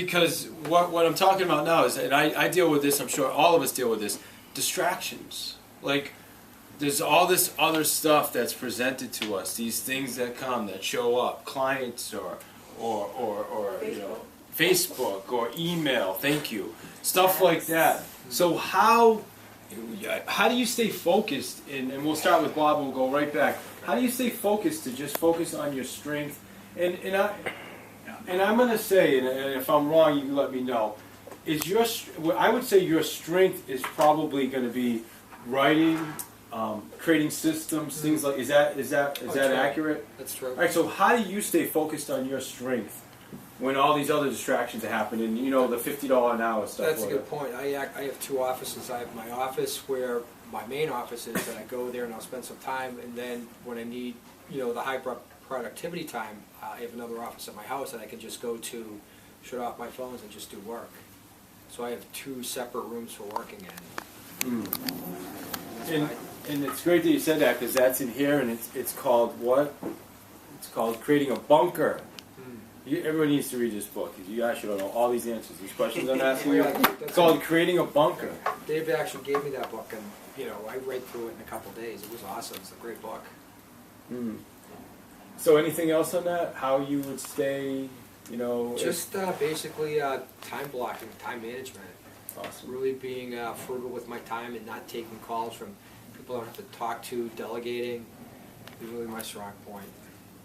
because what I'm talking about now is, and I deal with this, I'm sure all of us deal with this, distractions. Like, there's all this other stuff that's presented to us, these things that come, that show up, clients or you know, Facebook or email, thank you, stuff like that. So how do you stay focused, and we'll start with Bob and we'll go right back. How do you stay focused to just focus on your strength? And I'm going to say, and if I'm wrong, you can let me know, I would say your strength is probably going to be writing, creating systems, things like, is that accurate? That's true. All right, so how do you stay focused on your strength when all these other distractions are happening, you know, the $50 an hour stuff? That's a good point. I have two offices. I have my office where my main office is, and I go there and I'll spend some time, and then when I need, you know, the high productivity time, I have another office at my house that I can just go to, shut off my phones and just do work. So I have two separate rooms for working in. And it's great that you said that, because that's in here, and it's called what? It's called Creating a Bunker. Everyone needs to read this book. You actually don't know all these answers, these questions I'm asking you. It's called Creating a Bunker. Dave actually gave me that book, and you know, I read through it in a couple of days. It was awesome. It's a great book. So anything else on that? How you would stay, you know? Just basically time blocking, time management. Awesome. Really being frugal with my time and not taking calls from people I don't have to talk to, delegating is really my strong point.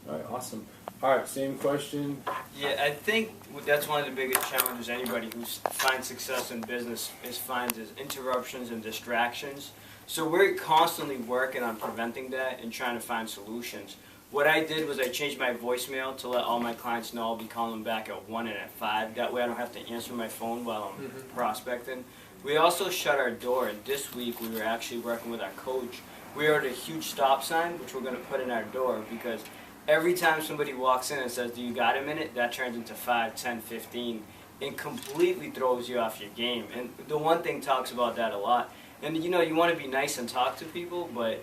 All right, awesome. All right, same question. Yeah, I think that's one of the biggest challenges anybody who finds success in business finds is interruptions and distractions. So we're constantly working on preventing that and trying to find solutions. What I did was I changed my voicemail to let all my clients know I'll be calling them back at 1 and at 5. That way I don't have to answer my phone while I'm prospecting. We also shut our door, and this week we were actually working with our coach. We ordered a huge stop sign, which we're going to put in our door, because every time somebody walks in and says, "Do you got a minute?" that turns into 5, 10, 15, and completely throws you off your game. And the one thing talks about that a lot. And you know, you want to be nice and talk to people, but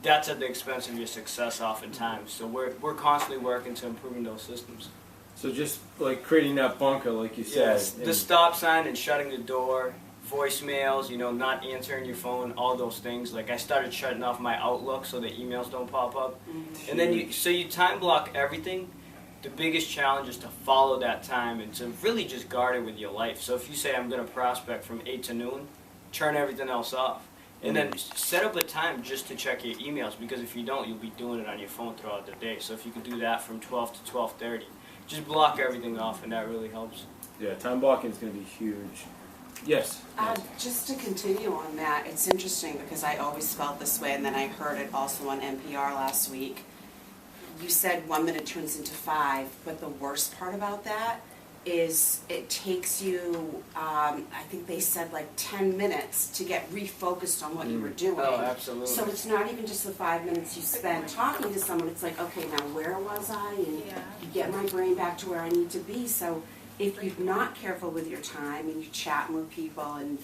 that's at the expense of your success oftentimes. So we're constantly working to improving those systems. So just like creating that bunker, like you said. Yes, the stop sign and shutting the door, voicemails, you know, not answering your phone, all those things. Like I started shutting off my Outlook so the emails don't pop up. And then you time block everything. The biggest challenge is to follow that time and to really just guard it with your life. So if you say I'm going to prospect from 8 to noon, turn everything else off. And then set up a time just to check your emails, because if you don't, you'll be doing it on your phone throughout the day. So if you could do that from 12 to 12:30, just block everything off, and that really helps. Yeah, time blocking is going to be huge. Yes. Just to continue on that, it's interesting because I always felt this way, and then I heard it also on NPR last week. You said 1 minute turns into 5, but the worst part about that is it takes you, I think they said like 10 minutes to get refocused on what you were doing. Oh, absolutely. So it's not even just the 5 minutes you spend talking to someone, it's like, okay, now where was I? And you get my brain back to where I need to be. So if you're not careful with your time and you're chatting with people and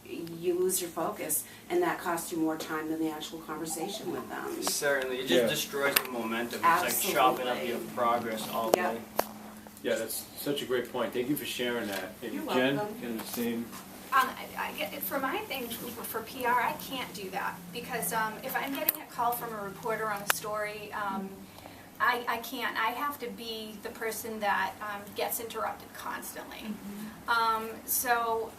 you lose your focus, and that costs you more time than the actual conversation with them. Certainly. It just destroys the momentum. Absolutely. It's like chopping up your progress all day. Yeah, that's such a great point. Thank you for sharing that. And You're Jen, welcome. kind of the same. For my thing, for PR, I can't do that, because if I'm getting a call from a reporter on a story, I can't. I have to be the person that gets interrupted constantly. So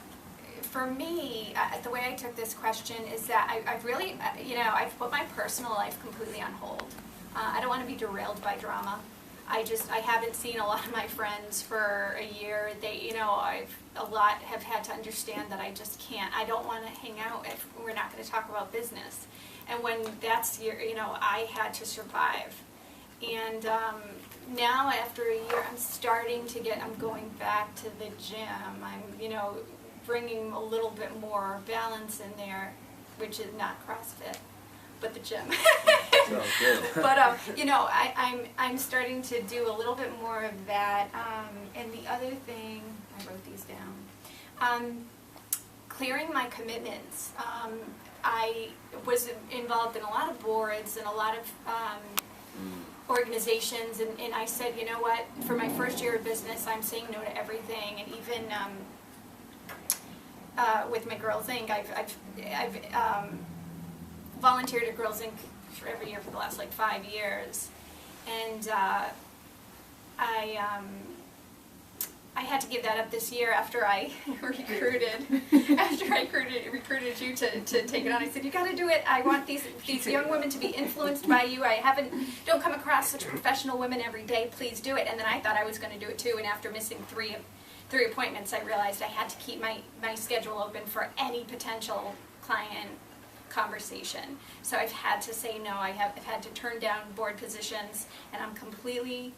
for me, the way I took this question is that I've really, I've put my personal life completely on hold. I don't want to be derailed by drama. I haven't seen a lot of my friends for a year. They, a lot have had to understand that I just can't. I don't want to hang out if we're not going to talk about business. And when that's I had to survive. And now after a year, I'm going back to the gym. I'm, bringing a little bit more balance in there, which is not CrossFit, but the gym. But I'm starting to do a little bit more of that. And the other thing, I wrote these down, clearing my commitments. I was involved in a lot of boards and a lot of organizations, and I said, you know what, for my first year of business, I'm saying no to everything, and even with my Girls Inc., I've volunteered at Girls Inc. for every year for the last like 5 years, and I had to give that up this year after I recruited you to take it on. I said, you got to do it. I want these young women to be influenced by you. Don't come across such professional women every day. Please do it. And then I thought I was going to do it too. And after missing three appointments, I realized I had to keep my schedule open for any potential client conversation. So I've had to say no. I've had to turn down board positions, and I'm completely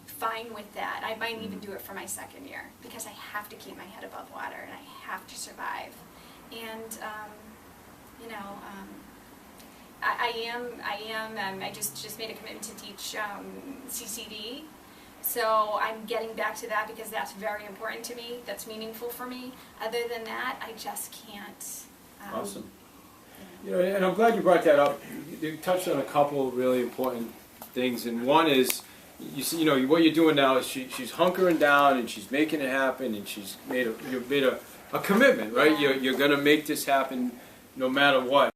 fine with that. I might even do it for my second year because I have to keep my head above water and I have to survive. And I just made a commitment to teach CCD. So I'm getting back to that because that's very important to me. That's meaningful for me. Other than that, I just can't. Awesome. You know, and I'm glad you brought that up. You touched on a couple of really important things, and one is, you see, you know, what you're doing now is she's hunkering down and she's making it happen, and you've made a commitment, right? Yeah. You're going to make this happen no matter what.